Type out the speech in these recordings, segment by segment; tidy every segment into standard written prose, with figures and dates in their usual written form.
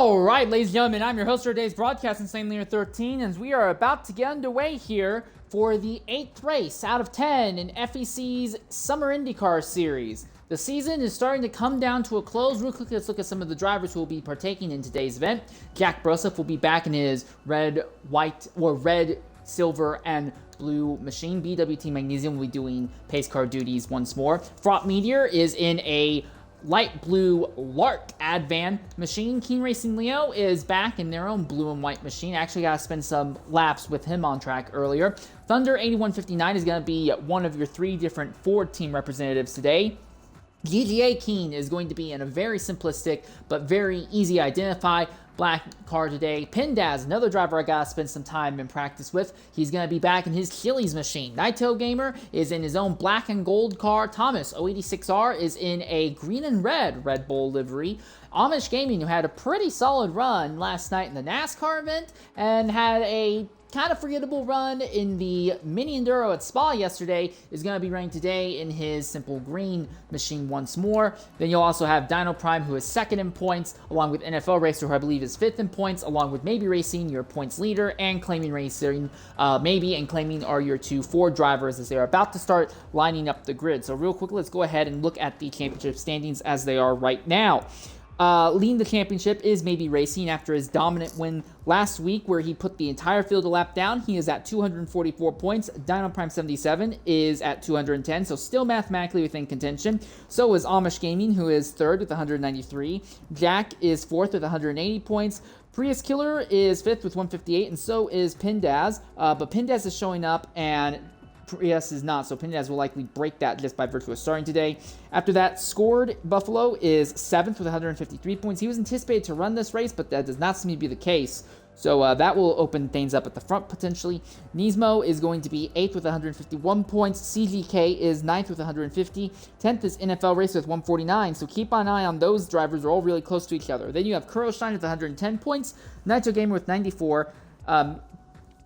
All right, ladies and gentlemen, I'm your host for today's broadcast, Insane Leader 13, and we are about to get underway here for the 8th race out of 10 in FEC's Summer Indycar Series. The season is starting to come down to a close. Real quickly, let's look at some of the drivers who will be partaking in today's event. Jack Broseph will be back in his red, silver, and blue machine. BWT Magnesium will be doing pace car duties once more. Fraught Meteor is in a light blue Lark ad van machine. Keen Racing Leo is back in their own blue and white machine. Actually got to spend some laps with him on track earlier. Thunder 8159 is going to be one of your 3 different Ford team representatives today. GGA Keen is going to be in a very simplistic but very easy to identify black car today. Pindaz, another driver I gotta spend some time in practice with. He's gonna be back in his Chili's machine. Naito Gamer is in his own black and gold car. Thomas 086R is in a green and red Red Bull livery. Amish Gaming, who had a pretty solid run last night in the NASCAR event and had a kind of forgettable run in the mini enduro at Spa yesterday, is going to be running today in his simple green machine once more. Then you'll also have Dino Prime, who is second in points, along with NFL Racer, who I believe is 5th in points, along with Maybe Racing, your points leader, and Claiming Racing. Maybe and Claiming are your 2 Ford drivers as they are about to start lining up the grid. So real quickly, let's go ahead and look at the championship standings as they are right now. Leading the championship is Maybe Racing after his dominant win last week where he put the entire field a lap down. He is at 244 points. Dino Prime 77 is at 210, so still mathematically within contention. So is Amish Gaming, who is 3rd with 193. Jack is 4th with 180 points. Prius Killer is 5th with 158, and so is Pindaz. But Pindaz is showing up and Prius is not, so Pindaz will likely break that just by virtue of starting today. After that, Scored Buffalo is 7th with 153 points. He was anticipated to run this race, but that does not seem to be the case. So that will open things up at the front potentially. Nismo is going to be 8th with 151 points. CGK is 9th with 150. 10th is NFL Racer with 149. So keep an eye on those drivers. They're all really close to each other. Then you have Kuroshine with 110 points. Naito Gamer with 94.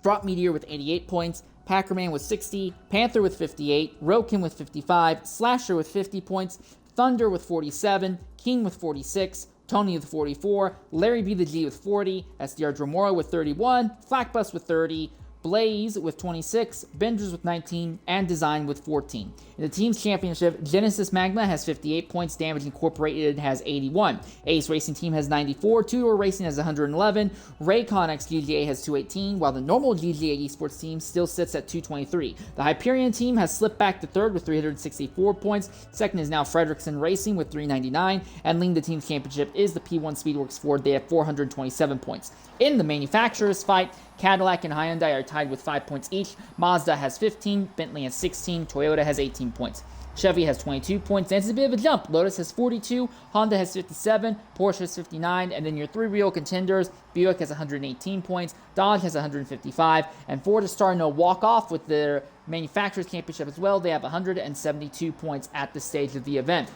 Fraught Meteor with 88 points. Packerman with 60, Panther with 58, Rokin with 55, Slasher with 50 points, Thunder with 47, King with 46, Tony with 44, Larry B the G with 40, SDR Dromora with 31, Flackbus with 30, Blaze with 26, Benders with 19, and Design with 14. In the team's championship, Genesis Magma has 58 points, Damage Incorporated has 81. Ace Racing Team has 94, Two-Door Racing has 111, Raycon X GGA has 218, while the normal GGA Esports team still sits at 223. The Hyperion team has slipped back to 3rd with 364 points. Second is now Fredrickson Racing with 399, and leading the team's championship is the P1 Speedworks Ford. They have 427 points. In the manufacturers fight, Cadillac and Hyundai are tied with 5 points each. Mazda has 15, Bentley has 16, Toyota has 18 points. Chevy has 22 points, and it's a bit of a jump. Lotus has 42, Honda has 57, Porsche has 59, and then your 3 real contenders, Buick has 118 points, Dodge has 155, and Ford is starting to walk off with their Manufacturers Championship as well. They have 172 points at this stage of the event.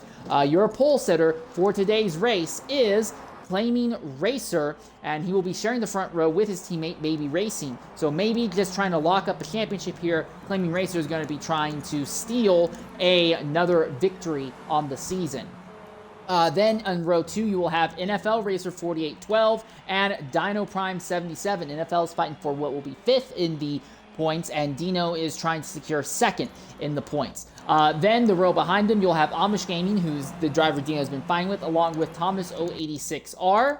Your pole sitter for today's race is Claiming Racer, and he will be sharing the front row with his teammate Maybe Racing. So maybe just trying to lock up a championship here. Claiming Racer is going to be trying to steal another victory on the season. Then on row 2, you will have NFL Racer 4812 and Dino Prime 77. NFL is fighting for what will be 5th in the points, and Dino is trying to secure 2nd in the points. Then the row behind him, you'll have Amish Gaming, who's the driver Dino has been fighting with, along with Thomas 086R.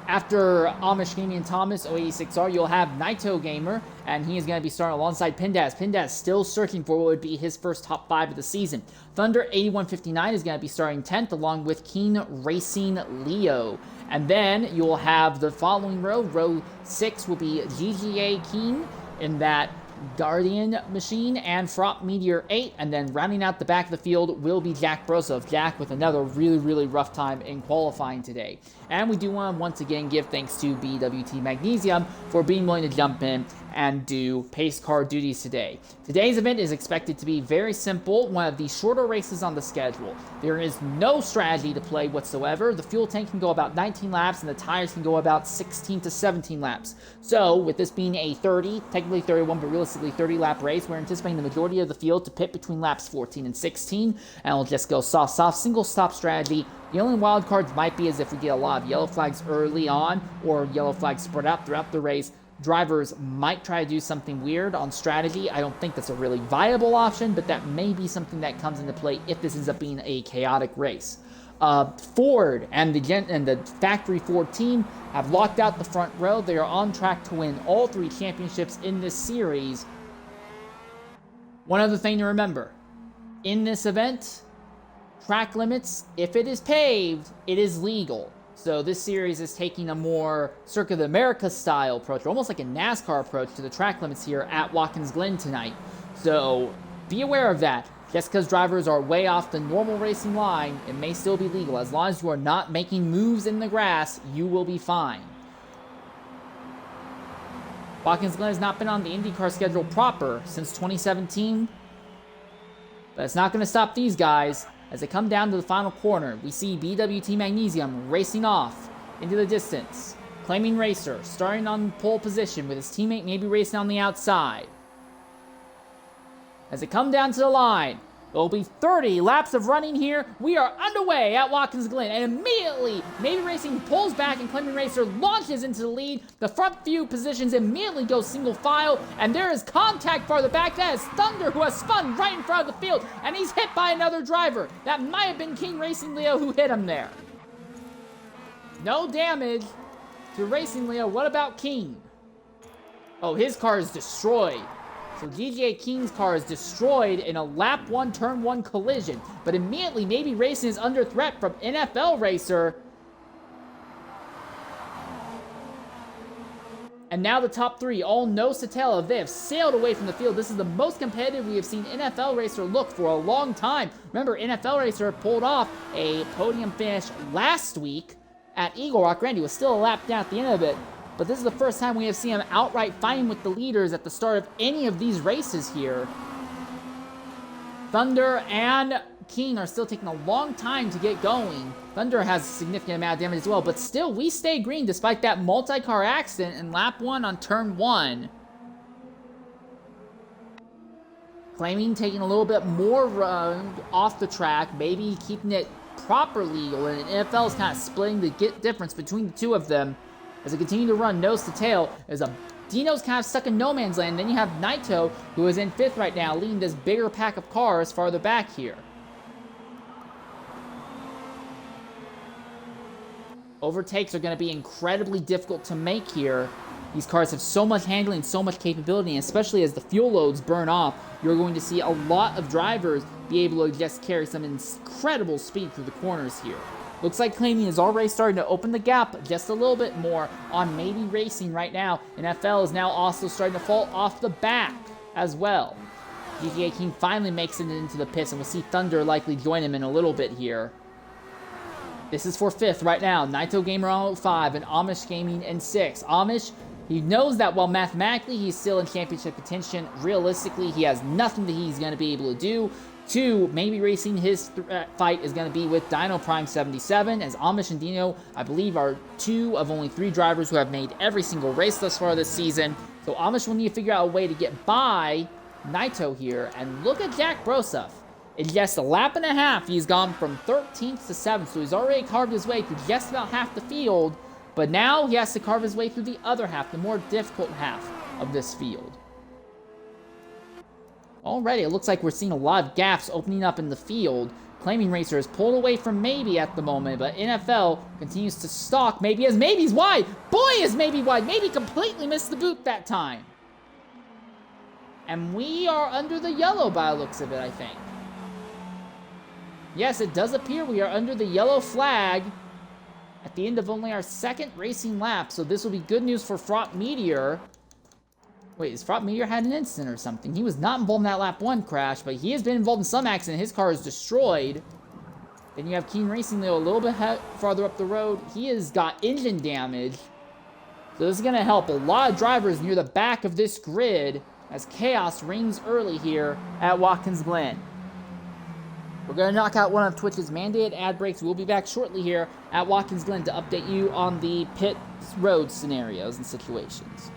After Amish Gaming and Thomas 086R, you'll have Naito Gamer, and he is going to be starting alongside Pindaz. Pindaz still searching for what would be his first top 5 of the season. Thunder 8159 is going to be starting 10th, along with Keen Racing Leo. And then you'll have the following row. Row 6 will be GGA Keen in that Guardian machine and Fraught Meteor 8, and then rounding out the back of the field will be Jack Broseph. Jack with another really rough time in qualifying today. And we do want to once again give thanks to BWT Magnesium for being willing to jump in and do pace car duties today. Today's event is expected to be very simple, one of the shorter races on the schedule. There is no strategy to play whatsoever. The fuel tank can go about 19 laps and the tires can go about 16 to 17 laps. So with this being a 30, technically 31, but realistically realistically 30-lap race. We're anticipating the majority of the field to pit between laps 14 and 16, and we'll just go soft, single stop strategy. The only wild cards might be as if we get a lot of yellow flags early on, or yellow flags spread out throughout the race. Drivers might try to do something weird on strategy. I don't think that's a really viable option, but that may be something that comes into play if this ends up being a chaotic race. Ford and the factory Ford team have locked out the front row. They are on track to win all 3 championships in this series. One other thing to remember, in this event, track limits, if it is paved, it is legal. So this series is taking a more Circuit of America style approach, or almost like a NASCAR approach to the track limits here at Watkins Glen tonight. So be aware of that. Just because drivers are way off the normal racing line, it may still be legal. As long as you are not making moves in the grass, you will be fine. Watkins Glen has not been on the IndyCar schedule proper since 2017, but it's not going to stop these guys. As they come down to the final corner, we see BWT Magnesium racing off into the distance. Claiming Racer starting on pole position with his teammate maybe racing on the outside. As they come down to the line, there will be 30 laps of running here. We are underway at Watkins Glen, and immediately, Maybe Racing pulls back and Claiming Racer launches into the lead. The front few positions immediately go single file, and there is contact farther back. That is Thunder, who has spun right in front of the field, and he's hit by another driver. That might have been King Racing Leo who hit him there. No damage to Racing Leo. What about King? Oh, his car is destroyed. So DGA King's car is destroyed in a lap 1, turn 1 collision. But immediately, Maybe Racing is under threat from NFL Racer. And now the top 3, all nose to tail, they have sailed away from the field. This is the most competitive we have seen NFL Racer look for a long time. Remember, NFL Racer pulled off a podium finish last week at Eagle Rock. Granted, he was still a lap down at the end of it. But this is the first time we have seen him outright fighting with the leaders at the start of any of these races here. Thunder and King are still taking a long time to get going. Thunder has a significant amount of damage as well, but still, we stay green despite that multi-car accident in lap 1 on turn 1. Claiming taking a little bit more off the track, maybe keeping it proper legal, and NFL is kind of splitting the difference between the two of them. As they continue to run nose to tail, Dino's kind of stuck in no man's land. Then you have Naito, who is in 5th right now, leading this bigger pack of cars farther back here. Overtakes are going to be incredibly difficult to make here. These cars have so much handling, so much capability, and especially as the fuel loads burn off, you're going to see a lot of drivers be able to just carry some incredible speed through the corners here. Looks like Claiming is already starting to open the gap just a little bit more on Maybe Racing right now. NFL is now also starting to fall off the back as well. GTA King finally makes it into the pits, and we'll see Thunder likely join him in a little bit here. This is for 5th right now. Naito Gamer on 5 and Amish Gaming in 6. Amish, he knows that while mathematically he's still in championship contention, realistically he has nothing that he's going to be able to do. 2, Maybe Racing, his fight is going to be with Dino Prime 77, as Amish and Dino, I believe, are 2 of only 3 drivers who have made every single race thus far this season. So Amish will need to figure out a way to get by Naito here. And look at Jack Broseph. In just a lap and a half, he's gone from 13th to 7th, so he's already carved his way through just about half the field. But now he has to carve his way through the other half, the more difficult half of this field. Already, it looks like we're seeing a lot of gaps opening up in the field. Claiming Racer is pulled away from Maybe at the moment, but NFL continues to stalk Maybe as Maybe's wide. Boy, is Maybe wide. Maybe completely missed the boot that time. And we are under the yellow by the looks of it, I think. Yes, it does appear we are under the yellow flag at the end of only our 2nd racing lap, so this will be good news for Fraught Meteor. Wait, is Fraught Meteor had an incident or something? He was not involved in that lap 1 crash, but he has been involved in some accident. His car is destroyed. Then you have Keen Racing Leo a little bit farther up the road. He has got engine damage. So this is going to help a lot of drivers near the back of this grid as chaos reigns early here at Watkins Glen. We're going to knock out one of Twitch's mandated ad breaks. We'll be back shortly here at Watkins Glen to update you on the pit road scenarios and situations.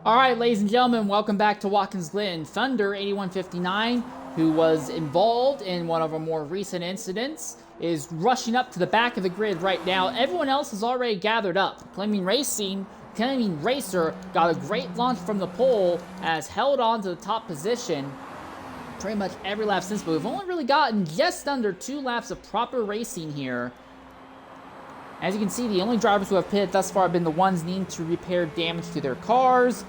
All right, ladies and gentlemen, welcome back to Watkins Glen. Thunder 8159, who was involved in one of our more recent incidents, is rushing up to the back of the grid right now. Everyone else has already gathered up. Flaming Racer got a great launch from the pole, has held on to the top position pretty much every lap since, but we've only really gotten just under 2 laps of proper racing here. As you can see, the only drivers who have pitted thus far have been the ones needing to repair damage to their cars.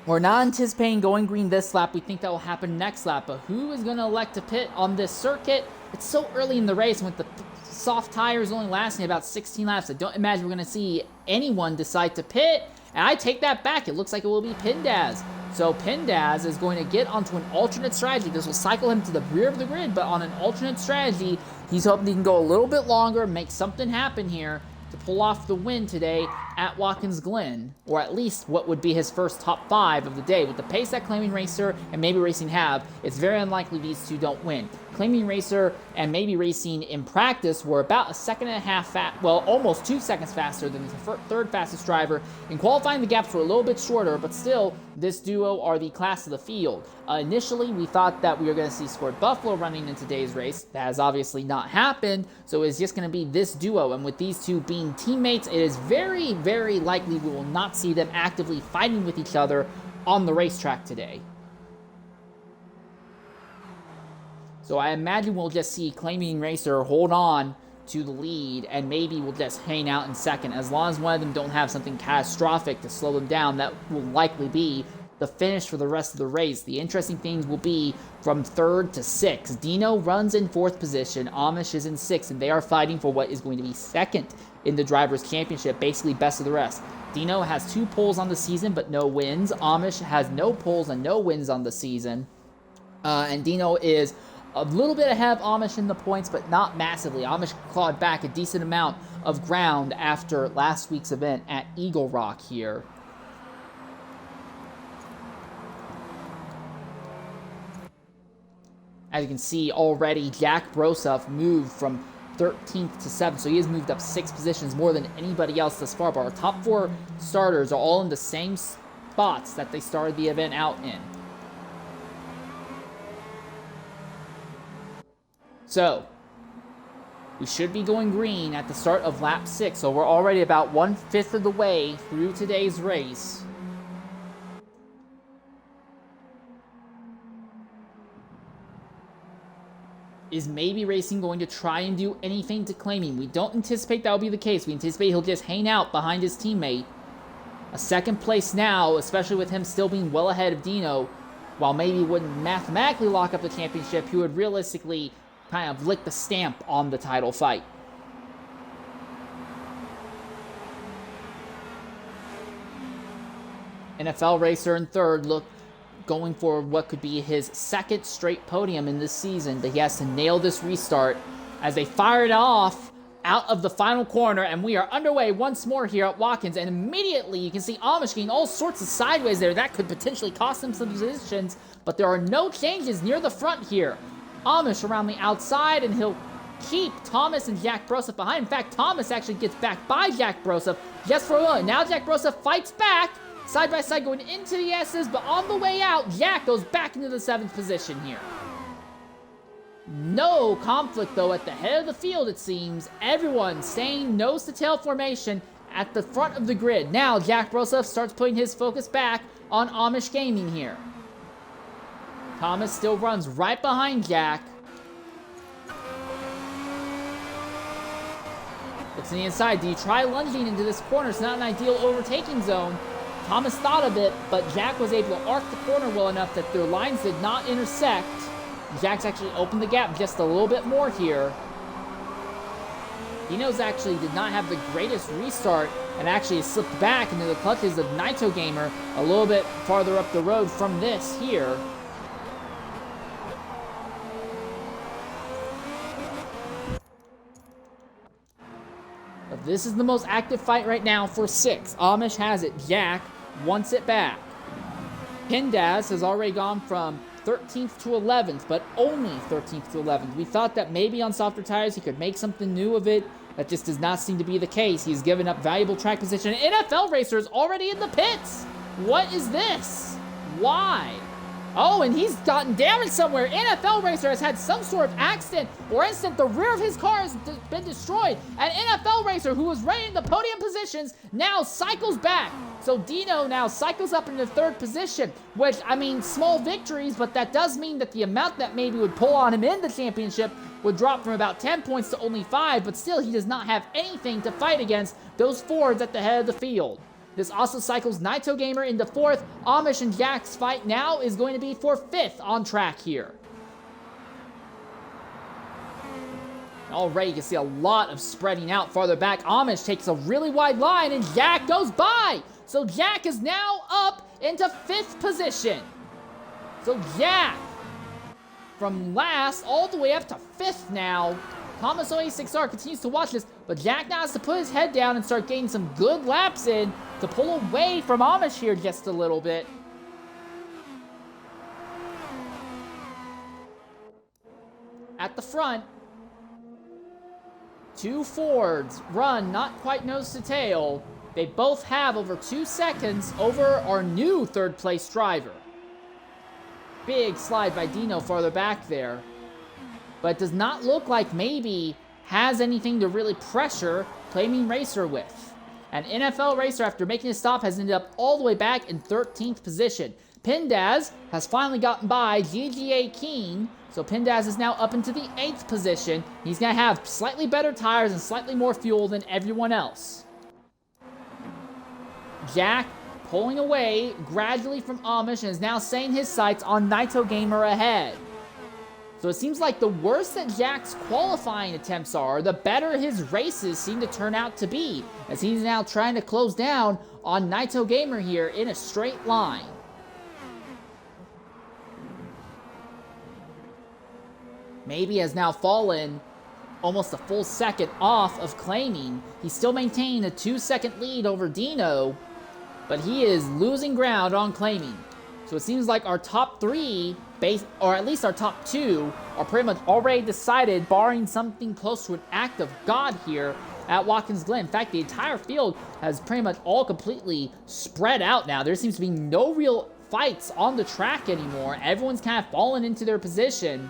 We're not anticipating going green this lap. We think that will happen next lap, but who is going to elect to pit on this circuit? It's so early in the race, and with the soft tires only lasting about 16 laps, I don't imagine we're going to see anyone decide to pit. And I take that back. It looks like it will be Pindaz. So Pindaz is going to get onto an alternate strategy. This will cycle him to the rear of the grid, but on an alternate strategy, he's hoping he can go a little bit longer, make something happen here to pull off the win today at Watkins Glen, or at least what would be his first top 5 of the day. With the pace that Claiming Racer and Maybe Racing have, it's very unlikely these two don't win. Claiming Racer and Maybe Racing in practice were about 1.5 seconds almost 2 seconds faster than the third fastest driver. In qualifying, the gaps were a little bit shorter, but still, this duo are the class of the field. Initially, we thought that we were going to see Sport Buffalo running in today's race. That has obviously not happened, so it's just going to be this duo, and with these two being teammates, it is very, very likely we will not see them actively fighting with each other on the racetrack today. So I imagine we'll just see Claiming Racer hold on to the lead, and maybe we'll just hang out in second. As long as one of them don't have something catastrophic to slow them down, that will likely be the finish for the rest of the race. The interesting things will be from 3rd to 6th. Dino runs in 4th position, Amish is in 6th, and they are fighting for what is going to be 2nd in the Drivers' Championship, basically best of the rest. Dino has 2 poles on the season, but no wins. Amish has no poles and no wins on the season. And Dino is a little bit ahead of Amish in the points, but not massively. Amish clawed back a decent amount of ground after last week's event at Eagle Rock here. As you can see already, Jack Broseph moved from 13th to 7th, so he has moved up 6 positions more than anybody else thus far, but our top 4 starters are all in the same spots that they started the event out in. So, we should be going green at the start of lap 6, so we're already about 1/5 of the way through today's race. Is Maybe Racing going to try and do anything to Claiming? We don't anticipate that will be the case. We anticipate he'll just hang out behind his teammate. A 2nd place now, especially with him still being well ahead of Dino, while Maybe wouldn't mathematically lock up the championship, he would realistically kind of lick the stamp on the title fight. NFL Racer in 3rd, going for what could be his 2nd straight podium in this season, but he has to nail this restart as they fire it off out of the final corner, and we are underway once more here at Watkins, and immediately you can see Amish getting all sorts of sideways there. That could potentially cost him some positions, but there are no changes near the front here. Amish around the outside, and he'll keep Thomas and Jack Broseph behind. In fact, Thomas actually gets back by Jack Broseph just for a moment. Now Jack Broseph fights back, side by side going into the S's, but on the way out, Jack goes back into the 7th position here. No conflict, though, at the head of the field, it seems. Everyone staying nose-to-tail formation at the front of the grid. Now, Jack Broseph starts putting his focus back on Amish Gaming here. Thomas still runs right behind Jack. Looks to the inside. Do you try lunging into this corner? It's not an ideal overtaking zone. Thomas thought of it, but Jack was able to arc the corner well enough that their lines did not intersect. Jack's actually opened the gap just a little bit more here. Dino's actually did not have the greatest restart and actually slipped back into the clutches of Nito Gamer a little bit farther up the road from this here. But this is the most active fight right now for 6th. Amish has it. Jack wants it back. Pindaz has already gone from 13th to 11th, but only 13th to 11th. We thought that maybe on softer tires he could make something new of it that just does not seem to be the case. He's given up valuable track position. An NFL racer is already in the pits. What is this? Why? Oh, and he's gotten damaged somewhere. NFL racer has had some sort of accident or incident. The rear of his car has been destroyed. An NFL racer who was right in the podium positions now cycles back. So Dino now cycles up into third position, which, I mean, small victories, but that does mean that the amount that maybe would pull on him in the championship would drop from about 10 points to only 5, but still he does not have anything to fight against those Fords at the head of the field. This also cycles Naito Gamer into 4th. Amish and Jack's fight now is going to be for 5th on track here. Already you can see a lot of spreading out farther back. Amish takes a really wide line and Jack goes by. So Jack is now up into 5th position. So Jack, from last all the way up to 5th now. Thomas 86R continues to watch this, but Jack now has to put his head down and start getting some good laps in to pull away from Amish here just a little bit. At the front, 2 Fords run not quite nose to tail. They both have over 2 seconds over our new 3rd place driver. Big slide by Dino farther back there. But it does not look like maybe has anything to really pressure Flaming Racer with. An NFL racer, after making a stop, has ended up all the way back in 13th position. Pindaz has finally gotten by GGA Keen, so Pindaz is now up into the 8th position. He's going to have slightly better tires and slightly more fuel than everyone else. Jack pulling away gradually from Amish and is now setting his sights on Naito Gamer ahead. So it seems like the worse that Jack's qualifying attempts are, the better his races seem to turn out to be, as he's now trying to close down on Naito Gamer here in a straight line. Maybe has now fallen almost a full second off of claiming. He's still maintaining a 2-second lead over Dino, but he is losing ground on claiming. So it seems like our top 3, or at least our top 2, are pretty much already decided, barring something close to an act of God here at Watkins Glen. In fact, the entire field has pretty much all completely spread out now. There seems to be no real fights on the track anymore. Everyone's kind of fallen into their position.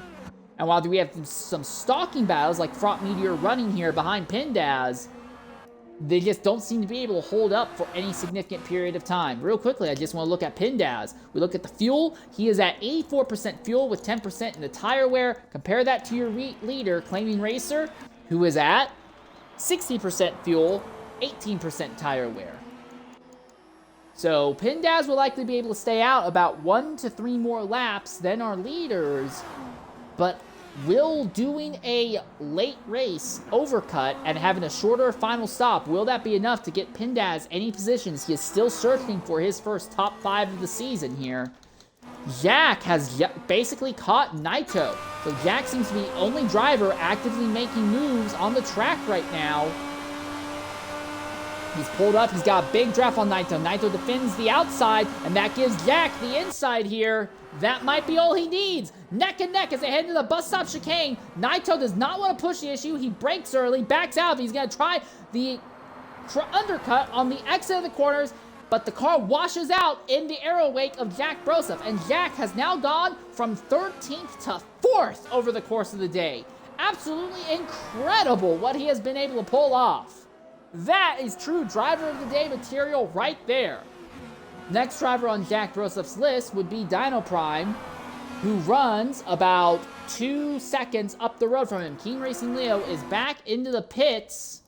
And while we have some stalking battles, like Front Meteor running here behind Pindaz, they just don't seem to be able to hold up for any significant period of time. Real quickly, I just want to look at Pindaz. We look at the fuel. He is at 84% fuel with 10% in the tire wear. Compare that to your leader, Flaming Racer, who is at 60% fuel, 18% tire wear. So Pindaz will likely be able to stay out about 1 to 3 more laps than our leaders, but will doing a late race overcut and having a shorter final stop, will that be enough to get Pindaz any positions? He is still searching for his first top 5 of the season here. Jack has basically caught Naito. So Jack seems to be the only driver actively making moves on the track right now. He's pulled up. He's got a big draft on Naito. Naito defends the outside, and that gives Jack the inside here. That might be all he needs. Neck and neck as they head into the bus stop chicane. Naito does not want to push the issue. He brakes early, backs out. He's going to try the undercut on the exit of the corners, but the car washes out in the arrow wake of Jack Broseph, and Jack has now gone from 13th to 4th over the course of the day. Absolutely incredible what he has been able to pull off. That is true driver of the day material right there. Next driver on Jack Broseph's list would be Dino Prime, who runs about 2 seconds up the road from him. Keen Racing Leo is back into the pits.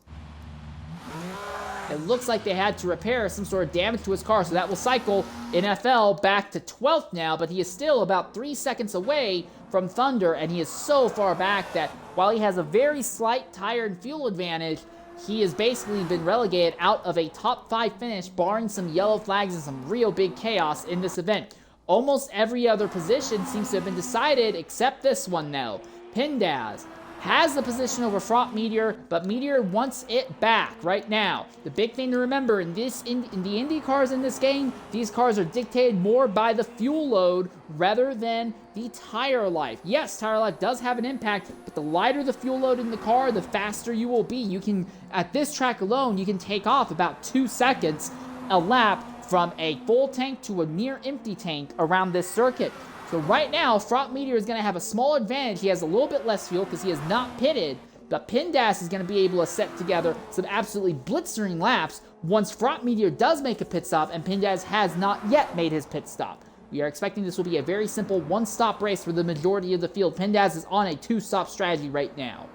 It looks like they had to repair some sort of damage to his car, so that will cycle NFL back to 12th now, but he is still about 3 seconds away from Thunder, and he is so far back that while he has a very slight tire and fuel advantage, he has basically been relegated out of a top 5 finish, barring some yellow flags and some real big chaos in this event. Almost every other position seems to have been decided except this one now. Pindaz has the position over Fraught Meteor, but Meteor wants it back right now. The big thing to remember in the Indy cars in this game, these cars are dictated more by the fuel load rather than the tire life. Yes, tire life does have an impact, but the lighter the fuel load in the car, the faster you will be. You can, at this track alone, you can take off about 2 seconds a lap from a full tank to a near empty tank around this circuit. So right now, Fraught Meteor is going to have a small advantage. He has a little bit less fuel because he is not pitted, but Pindas is going to be able to set together some absolutely blitzering laps once Fraught Meteor does make a pit stop and Pindas has not yet made his pit stop. We are expecting this will be a very simple one-stop race for the majority of the field. Pindas is on a 2-stop strategy right now.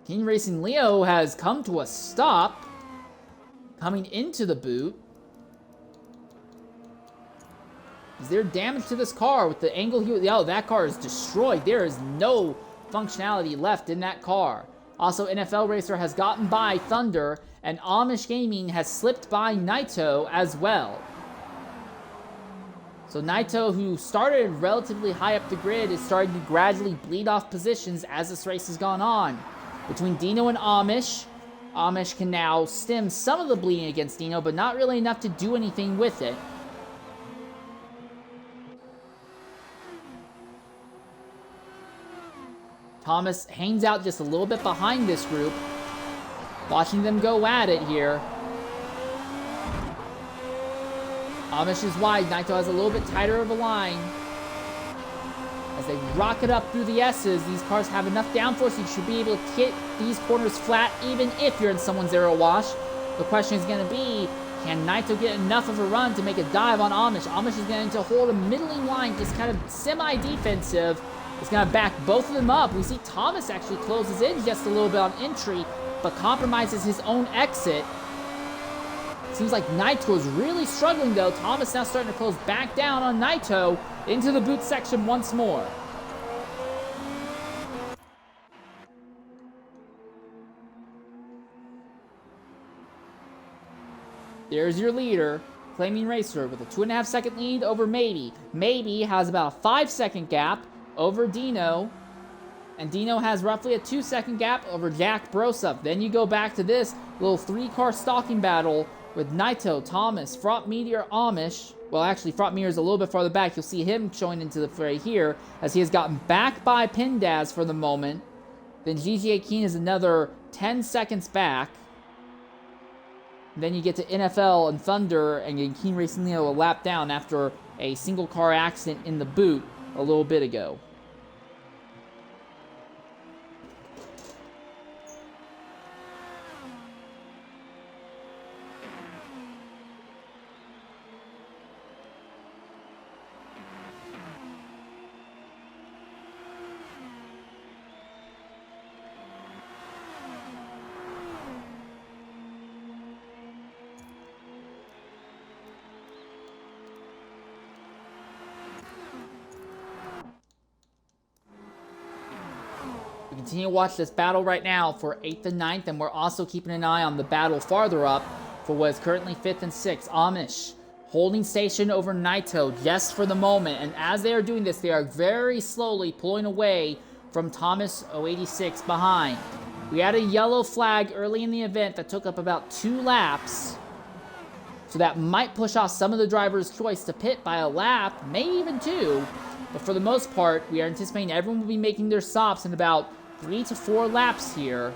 King Racing Leo has come to a stop, coming into the boot. Is there damage to this car with the angle here? Oh, that car is destroyed. There is no functionality left in that car. Also, NFL Racer has gotten by Thunder, and Amish Gaming has slipped by Naito as well. So Naito, who started relatively high up the grid, is starting to gradually bleed off positions as this race has gone on. Between Dino and Amish, Amish can now stem some of the bleeding against Dino, but not really enough to do anything with it. Thomas hangs out just a little bit behind this group, watching them go at it here. Amish is wide. Naito has a little bit tighter of a line. As they rocket up through the S's, these cars have enough downforce you should be able to hit these corners flat even if you're in someone's aero wash. The question is going to be, can Naito get enough of a run to make a dive on Amish? Amish is going to hold a middling line, just kind of semi-defensive. It's going to back both of them up. We see Thomas actually closes in just a little bit on entry, but compromises his own exit. Seems like Naito is really struggling though. Thomas now starting to close back down on Naito into the boot section once more. There's your leader, Flaming Racer, with a 2.5 second lead over Maybe. Maybe has about a 5 second gap over Dino. And Dino has roughly a 2 second gap over Jack Broseph. Then you go back to this little 3-car stalking battle with Naito, Thomas, Fraught Meteor, Amish. Well, actually, Fraught Meteor is a little bit farther back. You'll see him showing into the fray here as he has gotten back by Pindaz for the moment. Then GTA Keen is another 10 seconds back. Then you get to NFL and Thunder and Keen Racing Leo a lap down after a single car accident in the boot a little bit ago. We continue to watch this battle right now for 8th and 9th, and we're also keeping an eye on the battle farther up for what is currently 5th and 6th. Amish holding station over Naito just for the moment, and as they are doing this, they are very slowly pulling away from Thomas 086 behind. We had a yellow flag early in the event that took up about 2 laps, so that might push off some of the driver's choice to pit by a lap, maybe even 2. But for the most part, we are anticipating everyone will be making their stops in about 3 to 4 laps here.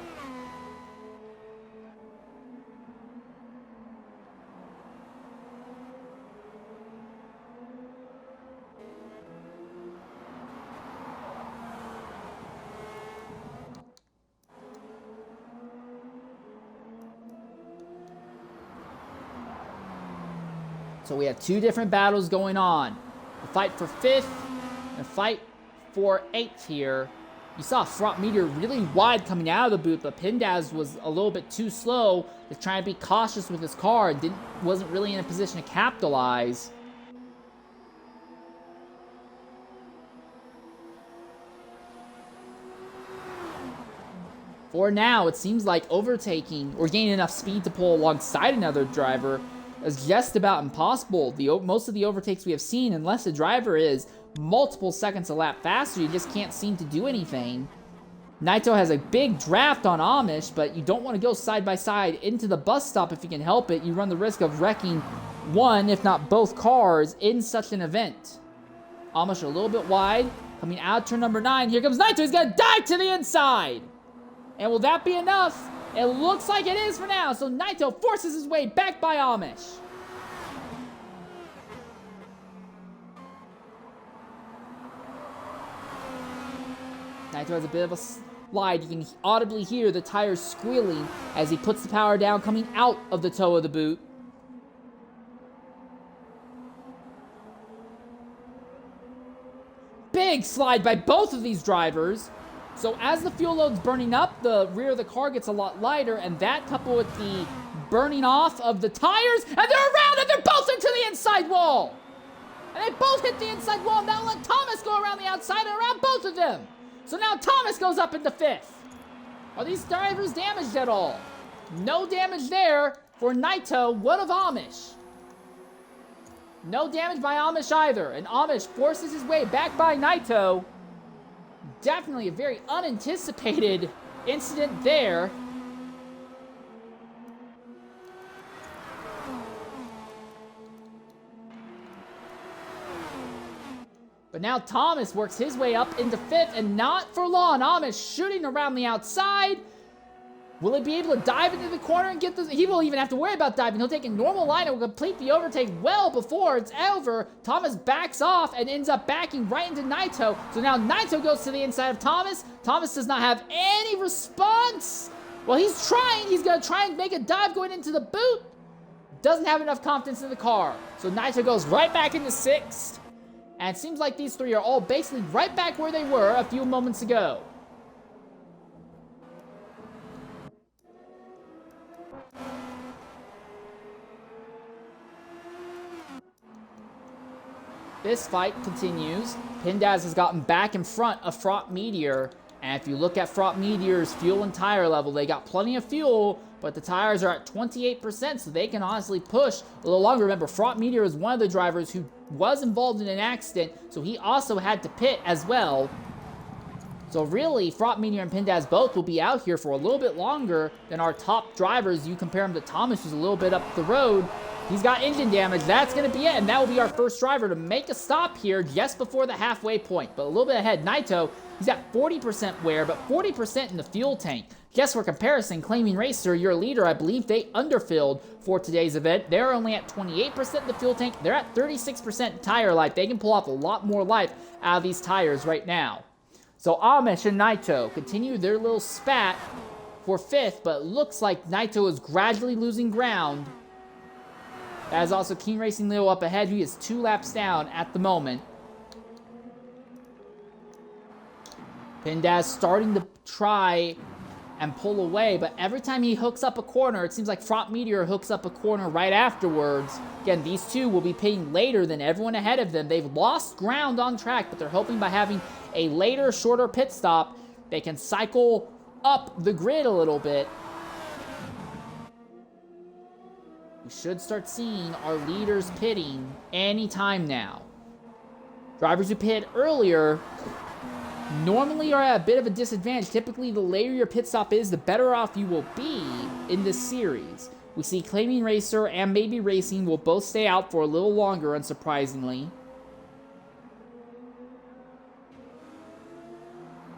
So we have 2 different battles going on. A fight for 5th, and a fight for 8th here. You saw Fraught Meteor really wide coming out of the boot, but Pindaz was a little bit too slow to try and be cautious with his car and wasn't really in a position to capitalize. For now, it seems like overtaking or gaining enough speed to pull alongside another driver is just about impossible. Most of the overtakes we have seen, unless the driver is multiple seconds a lap faster, you just can't seem to do anything. Naito has a big draft on Amish, but you don't want to go side by side into the bus stop if you can help it. You run the risk of wrecking one, if not both cars in such an event. Amish a little bit wide, coming out of turn number 9. Here comes Naito, he's gonna dive to the inside! And will that be enough? It looks like it is for now, so Naito forces his way back by Amish. Naito has a bit of a slide. You can audibly hear the tires squealing as he puts the power down, coming out of the toe of the boot. Big slide by both of these drivers. So as the fuel load's burning up, the rear of the car gets a lot lighter, and that coupled with the burning off of the tires, and they're around, and they're both into the inside wall! And they both hit the inside wall, and that'll let Thomas go around the outside and around both of them! So now Thomas goes up into 5th. Are these drivers damaged at all? No damage there for Naito. What of Amish? No damage by Amish either, and Amish forces his way back by Naito. Definitely a very unanticipated incident there. But now Thomas works his way up into 5th, and not for long. Amish shooting around the outside. Will he be able to dive into the corner and get this? He won't even have to worry about diving. He'll take a normal line and will complete the overtake well before it's over. Thomas backs off and ends up backing right into Naito. So now Naito goes to the inside of Thomas. Thomas does not have any response. Well, he's trying. He's going to try and make a dive going into the boot. Doesn't have enough confidence in the car. So Naito goes right back into 6th. And it seems like these three are all basically right back where they were a few moments ago. This fight continues. Pindaz has gotten back in front of Fraught Meteor. And if you look at Fraught Meteor's fuel and tire level, they got plenty of fuel, but the tires are at 28%, so they can honestly push a little longer. Remember, Fraught Meteor is one of the drivers who was involved in an accident, so he also had to pit as well. So really, Fraught Meteor and Pindaz both will be out here for a little bit longer than our top drivers. You compare him to Thomas, who's a little bit up the road. He's got engine damage. That's going to be it, and that will be our first driver to make a stop here just before the halfway point. But a little bit ahead, Naito, he's at 40% wear, but 40% in the fuel tank. Just for comparison, Claiming Racer, your leader, I believe they underfilled for today's event. They're only at 28% in the fuel tank. They're at 36% tire life. They can pull off a lot more life out of these tires right now. So Amish and Naito continue their little spat for 5th, but it looks like Naito is gradually losing ground. That is also King Racing Leo up ahead. He is 2 laps down at the moment. Pindaz starting to try and pull away, but every time he hooks up a corner, it seems like Fraught Meteor hooks up a corner right afterwards. Again, these two will be pitting later than everyone ahead of them. They've lost ground on track, but they're hoping by having a later, shorter pit stop, they can cycle up the grid a little bit. We should start seeing our leaders pitting anytime now. Drivers who pit earlier normally are at a bit of a disadvantage. Typically, the later your pit stop is, the better off you will be in this series. We see Claiming Racer and Maybe Racing will both stay out for a little longer, unsurprisingly.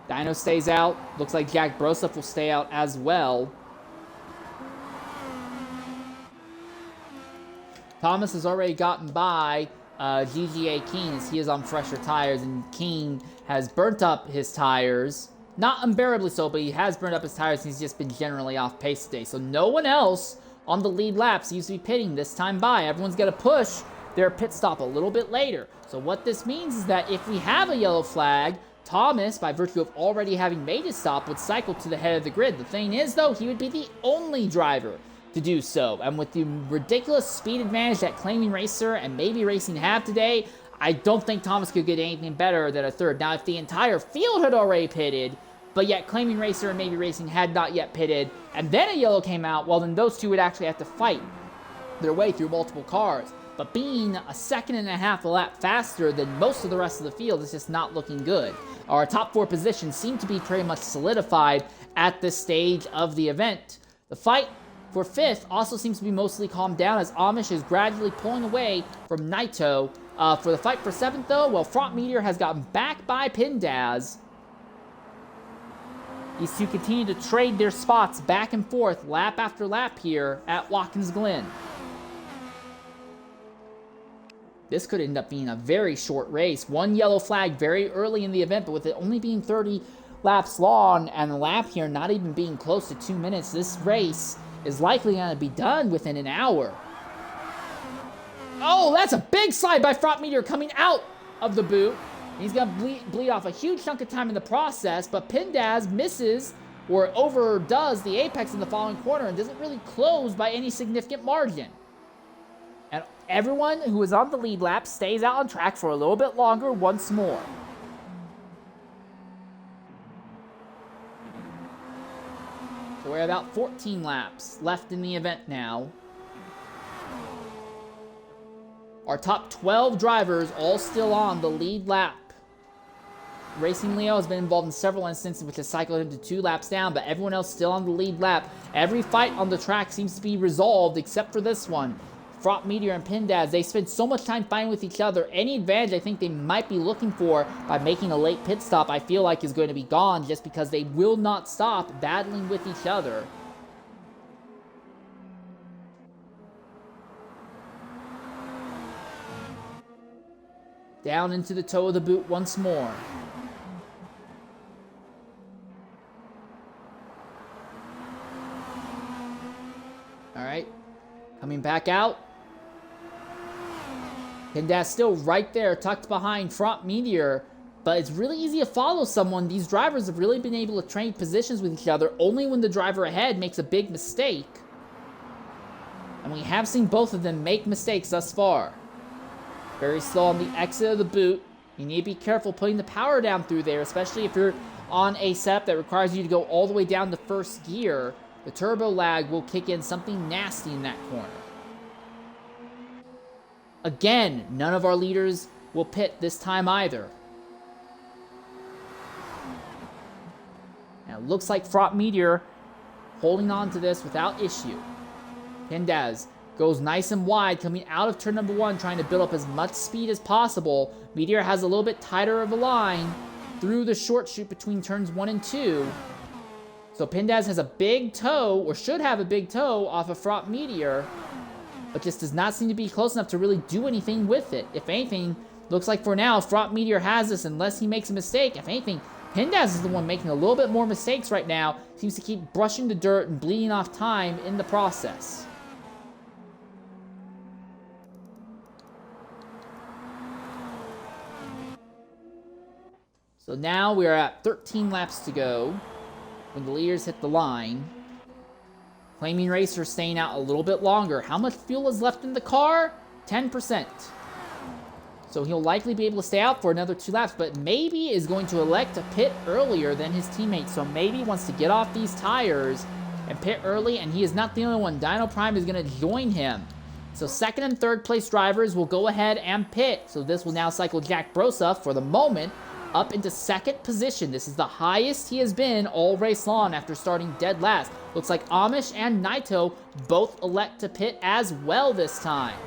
Dino stays out. Looks like Jack Broseph will stay out as well. Thomas has already gotten by GGA King as he is on fresher tires, and King has burnt up his tires. Not unbearably so, but he has burnt up his tires and he's just been generally off pace today. So no one else on the lead lap seems to be pitting this time by. Everyone's going to push their pit stop a little bit later. So what this means is that if we have a yellow flag, Thomas, by virtue of already having made his stop, would cycle to the head of the grid. The thing is, though, he would be the only driver to do so. And with the ridiculous speed advantage that Claiming Racer and Maybe Racing have today, I don't think Thomas could get anything better than a third. Now, if the entire field had already pitted, but yet Claiming Racer and Maybe Racing had not yet pitted, and then a yellow came out, well then those two would actually have to fight their way through multiple cars. But being a second and a half a lap faster than most of the rest of the field is just not looking good. Our top 4 positions seem to be pretty much solidified at this stage of the event. The fight for 5th also seems to be mostly calmed down as Amish is gradually pulling away from Naito. For the fight for 7th though, well, Front Meteor has gotten back by Pindaz. These two continue to trade their spots back and forth lap after lap here at Watkins Glen. This could end up being a very short race. One yellow flag very early in the event, but with it only being 30 laps long and the lap here not even being close to 2 minutes, this race is likely going to be done within an hour. Oh, that's a big slide by Front Meteor coming out of the boot. He's going to bleed off a huge chunk of time in the process, but Pindaz misses or overdoes the apex in the following corner and doesn't really close by any significant margin. And everyone who is on the lead lap stays out on track for a little bit longer once more. So we're about 14 laps left in the event now. Our top 12 drivers all still on the lead lap. Racing Leo has been involved in several instances which has cycled him to 2 laps down, but everyone else still on the lead lap. Every fight on the track seems to be resolved except for this one. Front Meteor and Pindaz, they spend so much time fighting with each other. Any advantage I think they might be looking for by making a late pit stop, I feel like is going to be gone just because they will not stop battling with each other. Down into the toe of the boot once more. All right, coming back out. Pindaz still right there, tucked behind Front Meteor, but it's really easy to follow someone. These drivers have really been able to trade positions with each other only when the driver ahead makes a big mistake. And we have seen both of them make mistakes thus far. Very slow on the exit of the boot. You need to be careful putting the power down through there, especially if you're on a setup that requires you to go all the way down to first gear. The turbo lag will kick in something nasty in that corner. Again, none of our leaders will pit this time either. Now it looks like Front Meteor holding on to this without issue. Pindaz goes nice and wide coming out of turn number 1, trying to build up as much speed as possible. Meteor has a little bit tighter of a line through the short chute between turns 1 and 2. So Pindaz has a big toe, or should have a big toe, off of Front Meteor, but just does not seem to be close enough to really do anything with it. If anything, looks like for now, Front Meteor has this unless he makes a mistake. If anything, Pindaz is the one making a little bit more mistakes right now. Seems to keep brushing the dirt and bleeding off time in the process. So now we are at 13 laps to go when the leaders hit the line. Claiming Racer staying out a little bit longer. How much fuel is left in the car? 10%. So he'll likely be able to stay out for another 2 laps, but maybe is going to elect to pit earlier than his teammates. So maybe wants to get off these tires and pit early, and he is not the only one. Dino Prime is going to join him. So second and third place drivers will go ahead and pit. So this will now cycle Jack Brosa for the moment up into second position. This is the highest he has been all race long after starting dead last. Looks like Amish and Naito both elect to pit as well this time.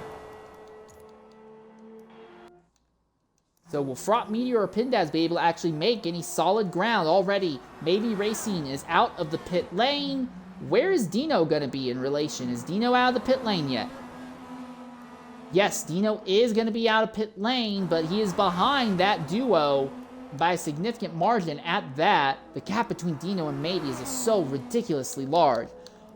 So will Front Meteor or Pindaz be able to actually make any solid ground already? Maybe Racing is out of the pit lane. Where is Dino going to be in relation? Is Dino out of the pit lane yet? Yes, Dino is going to be out of pit lane, but he is behind that duo by a significant margin at that. The gap between Dino and Maybe is just so ridiculously large.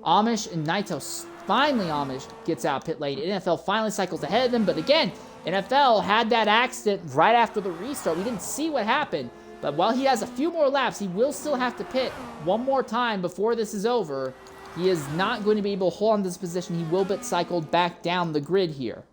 Amish and Naito, finally Amish gets out of pit lane. NFL finally cycles ahead of them, but again, NFL had that accident right after the restart. We didn't see what happened, but while he has a few more laps, he will still have to pit one more time before this is over. He is not going to be able to hold on to this position. He will get cycled back down the grid here.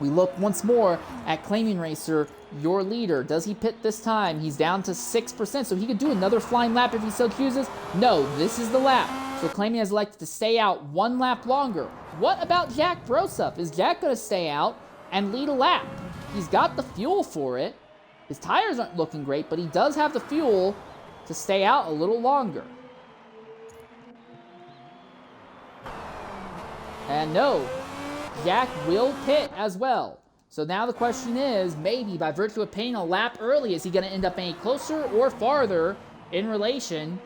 We look once more at Claiming Racer, your leader. Does he pit this time? He's down to 6%, so he could do another flying lap if he so chooses. No, this is the lap. So Claiming has elected to stay out one lap longer. What about Jack Broseph? Is Jack going to stay out and lead a lap? He's got the fuel for it. His tires aren't looking great, but he does have the fuel to stay out a little longer. And no, Jack will pit as well. So now the question is, maybe by virtue of paying a lap early, is he going to end up any closer or farther in relation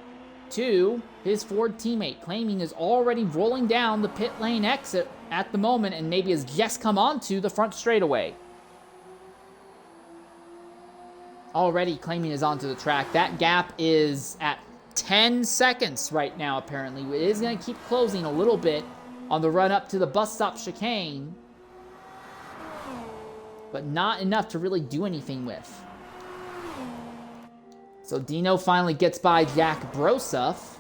to his Ford teammate? Claiming is already rolling down the pit lane exit at the moment and maybe has just come onto the front straightaway. Already Claiming is onto the track. That gap is at 10 seconds right now, apparently. It is going to keep closing a little bit on the run up to the bus stop chicane, but not enough to really do anything with. So Dino finally gets by Jack Broseph,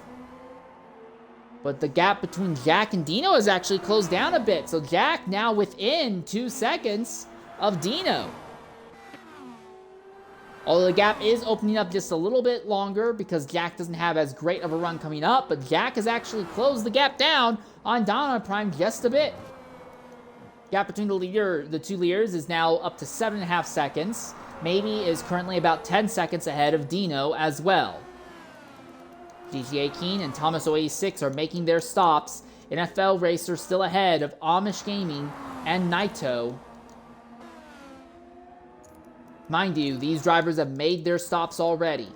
but the gap between Jack and Dino has actually closed down a bit. So Jack now within 2 seconds of Dino. Although the gap is opening up just a little bit longer because Jack doesn't have as great of a run coming up, but Jack has actually closed the gap down on Dino Prime just a bit. Gap between the two leaders is now up to 7.5 seconds. Maybe is currently about 10 seconds ahead of Dino as well. GTA Keen and Thomas 086 are making their stops. NFL Racer still ahead of Amish Gaming and Naito. Mind you, these drivers have made their stops already.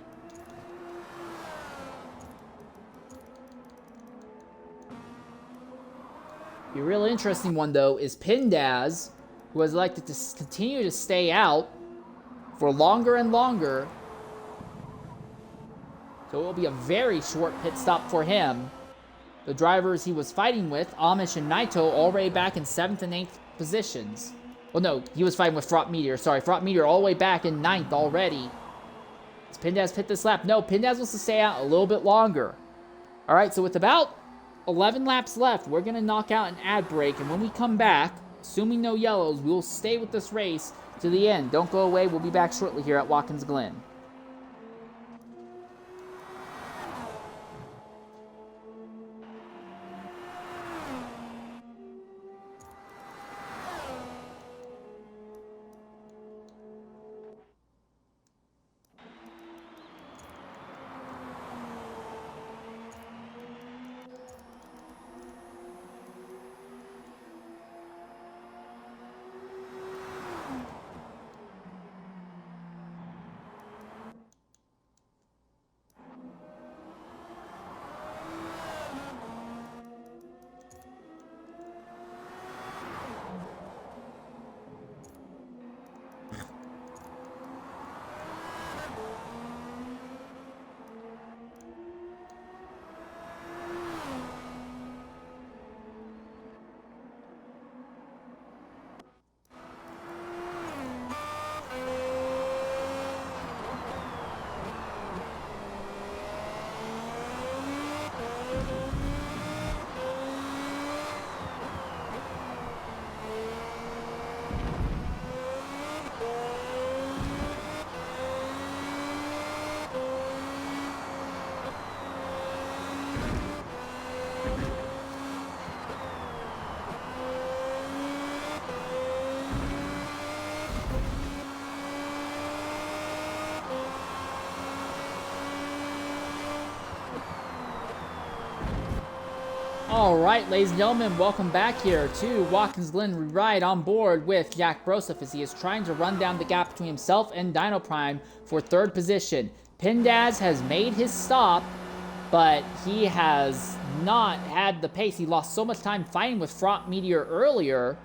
The real interesting one, though, is Pindaz, who has elected to continue to stay out for longer and longer. So it will be a very short pit stop for him. The drivers he was fighting with, Amish and Naito, already back in 7th and 8th positions. Well, no, he was fighting with Fraught Meteor. Sorry, Fraught Meteor all the way back in 9th already. Does Pindaz pit this lap? No, Pindaz wants to stay out a little bit longer. All right, so with about 11 laps left, we're going to knock out an ad break. And when we come back, assuming no yellows, we will stay with this race to the end. Don't go away. We'll be back shortly here at Watkins Glen. Alright, ladies and gentlemen, welcome back here to Watkins Glen. We ride on board with Jack Broseph as he is trying to run down the gap between himself and Dino Prime for 3rd position. Pindaz has made his stop, but he has not had the pace. He lost so much time fighting with Fraught Meteor earlier.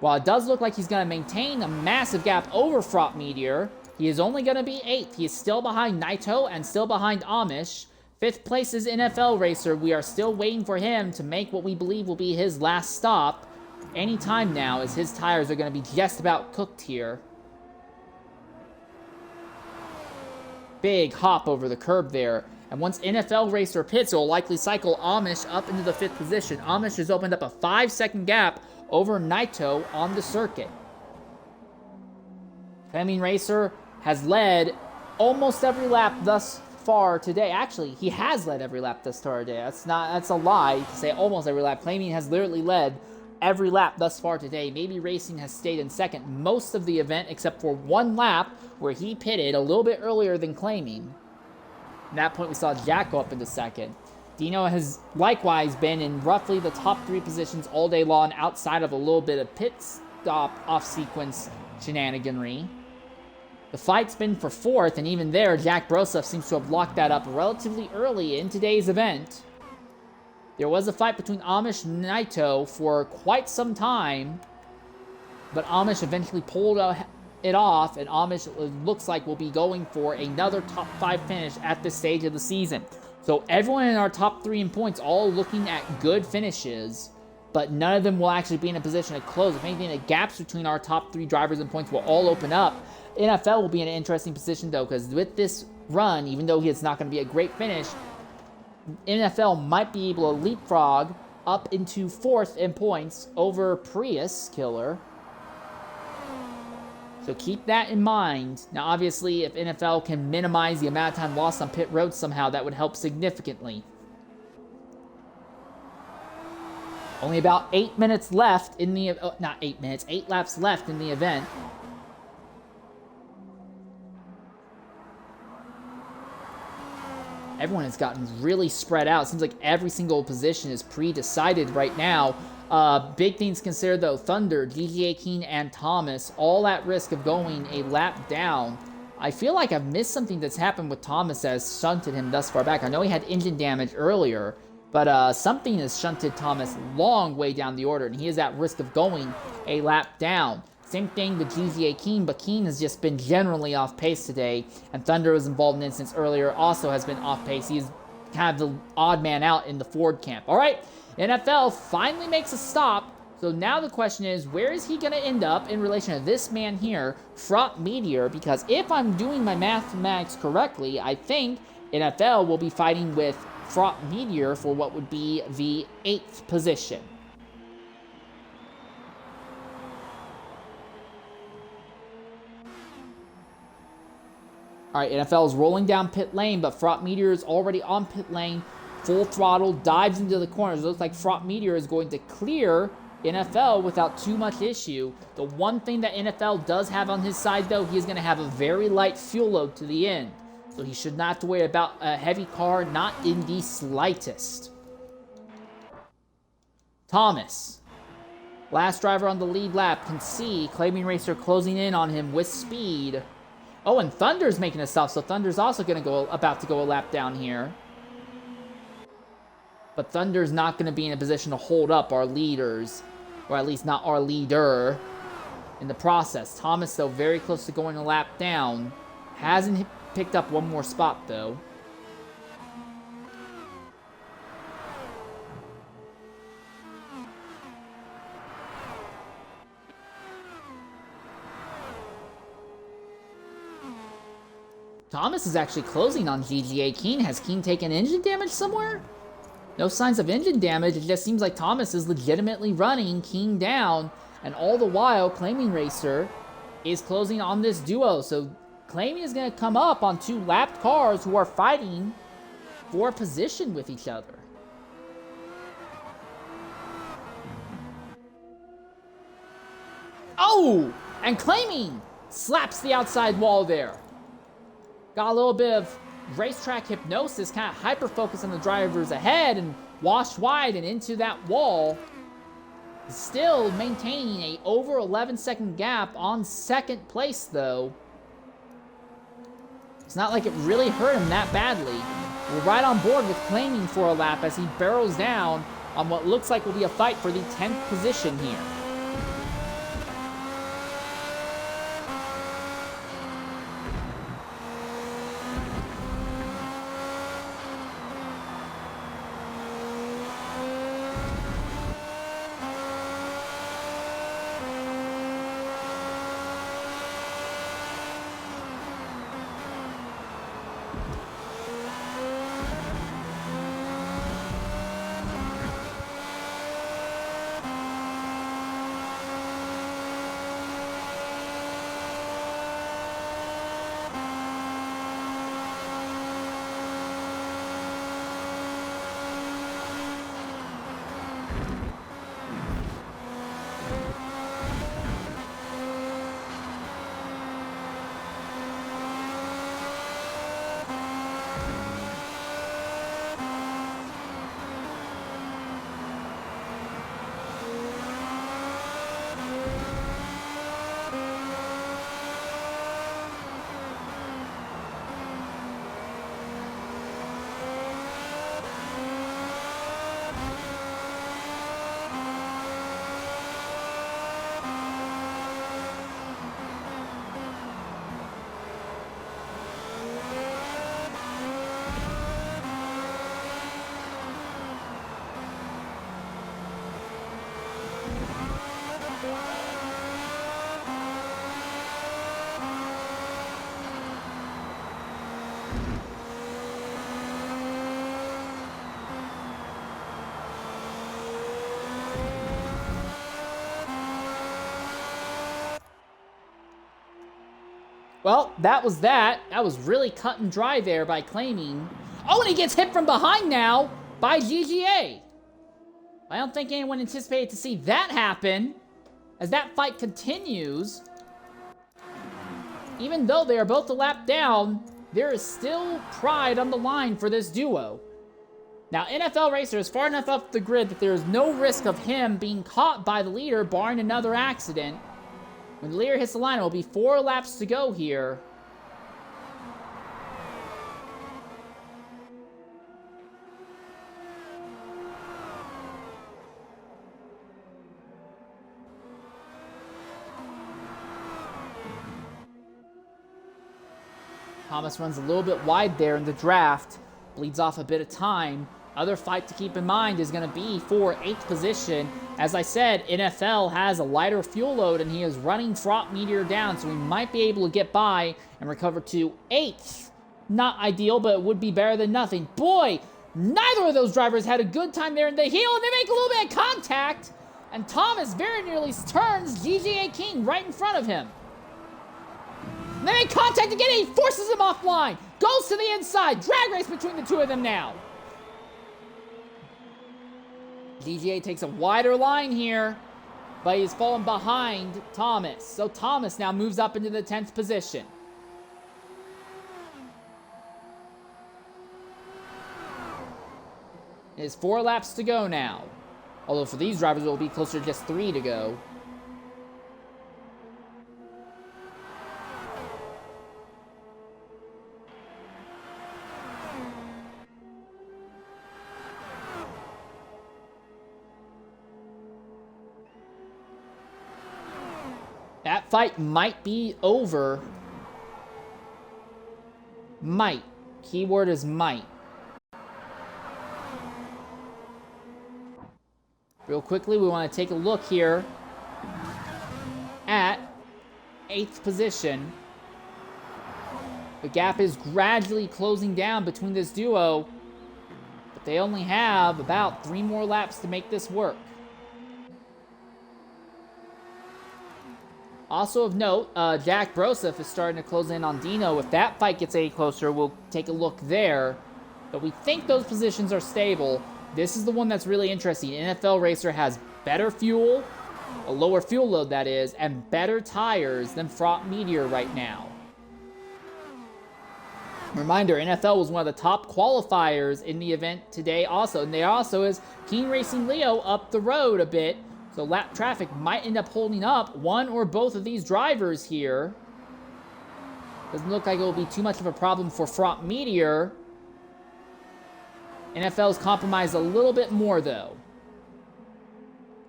While it does look like he's going to maintain a massive gap over Fraught Meteor, he is only going to be 8th. He is still behind Naito and still behind Amish. 5th place is NFL Racer. We are still waiting for him to make what we believe will be his last stop any time now, as his tires are going to be just about cooked here. Big hop over the curb there. And once NFL Racer pits, it will likely cycle Amish up into the 5th position. Amish has opened up a 5-second gap over Naito on the circuit. Flaming Racer has led almost every lap thus far today. Actually, he has led every lap thus far today. That's a lie to say almost every lap. Flaming has literally led every lap thus far today. Maybe Racing has stayed in second most of the event, except for one lap where he pitted a little bit earlier than Claiming. At that point, we saw Jack go up into second. Dino has likewise been in roughly the top 3 positions all day long, outside of a little bit of pit stop off-sequence shenaniganry. The fight's been for 4th, and even there, Jack Broseph seems to have locked that up relatively early in today's event. There was a fight between Amish and Naito for quite some time, but Amish eventually pulled it off, and Amish looks like will be going for another top 5 finish at this stage of the season. So everyone in our top 3 in points all looking at good finishes, but none of them will actually be in a position to close. If anything, the gaps between our top 3 drivers in points will all open up. NFL will be in an interesting position, though, because with this run, even though it's not going to be a great finish, NFL might be able to leapfrog up into 4th in points over Prius Killer. So keep that in mind. Now, obviously, if NFL can minimize the amount of time lost on pit road somehow, that would help significantly. Only about 8 minutes left in the... not 8 minutes, 8 laps left in the event. Everyone has gotten really spread out. It seems like every single position is pre-decided right now. Big things considered, though. Thunder, GGA Keen, and Thomas, all at risk of going a lap down. I feel like I've missed something that's happened with Thomas that has shunted him thus far back. I know he had engine damage earlier, but something has shunted Thomas long way down the order, and he is at risk of going a lap down. Same thing with GGA Keen, but Keen has just been generally off pace today, and Thunder was involved in an instance earlier, also has been off pace. He's kind of the odd man out in the Ford camp. All right, NFL finally makes a stop. So now the question is, where is he going to end up in relation to this man here, Fraught Meteor? Because if I'm doing my mathematics correctly, I think NFL will be fighting with Fraught Meteor for what would be the 8th position. All right, NFL is rolling down pit lane, but Fraught Meteor is already on pit lane, full throttle, dives into the corners. It looks like Fraught Meteor is going to clear NFL without too much issue. The one thing that NFL does have on his side, though, he is going to have a very light fuel load to the end. So he should not have to worry about a heavy car, not in the slightest. Thomas, last driver on the lead lap, can see Claiming Racer closing in on him with speed. Oh, and Thunder's making a stop, so Thunder's also about to go a lap down here. But Thunder's not going to be in a position to hold up our leaders, or at least not our leader, in the process. Thomas, though, very close to going a lap down. Hasn't picked up one more spot, though. Thomas is actually closing on GGA Keen. Has Keen taken engine damage somewhere? No signs of engine damage. It just seems like Thomas is legitimately running Keen down. And all the while, Claiming Racer is closing on this duo. So Claiming is going to come up on 2 lapped cars who are fighting for position with each other. Oh! And Claiming slaps the outside wall there. Got a little bit of racetrack hypnosis, kind of hyper-focus on the drivers ahead and washed wide and into that wall. Still maintaining a over 11-second gap on second place, though. It's not like it really hurt him that badly. We're right on board with Claiming for a lap as he barrels down on what looks like will be a fight for the 10th position here. Well, that was that. That was really cut and dry there by claiming. Oh, and he gets hit from behind now by GGA. I don't think anyone anticipated to see that happen. As that fight continues, even though they are both a lap down, there is still pride on the line for this duo. Now, NFL Racer is far enough up the grid that there is no risk of him being caught by the leader, barring another accident. When the leader hits the line, it will be 4 laps to go here. Thomas runs a little bit wide there in the draft, bleeds off a bit of time. Other fight to keep in mind is going to be for 8th position. As I said, NFL has a lighter fuel load, and he is running Fraught Meteor down, so he might be able to get by and recover to 8th. Not ideal, but it would be better than nothing. Boy, neither of those drivers had a good time there in the heel, and they make a little bit of contact, and Thomas very nearly turns GGA King right in front of him. They make contact again, and he forces him offline. Goes to the inside. Drag race between the two of them now. GGA takes a wider line here, but he's fallen behind Thomas. So Thomas now moves up into the 10th position. It is 4 laps to go now. Although for these drivers, it will be closer to just 3 to go. That fight might be over. Might. Keyword is might. Real quickly, we want to take a look here at 8th position. The gap is gradually closing down between this duo, but they only have about 3 more laps to make this work. Also of note, Jack Broseph is starting to close in on Dino. If that fight gets any closer, we'll take a look there. But we think those positions are stable. This is the one that's really interesting. NFL Racer has better fuel, a lower fuel load that is, and better tires than Fraught Meteor right now. Reminder, NFL was one of the top qualifiers in the event today also. And there also is Keen Racing Leo up the road a bit. So lap traffic might end up holding up one or both of these drivers here. Doesn't look like it will be too much of a problem for Fraught Meteor. NFL's compromised a little bit more, though.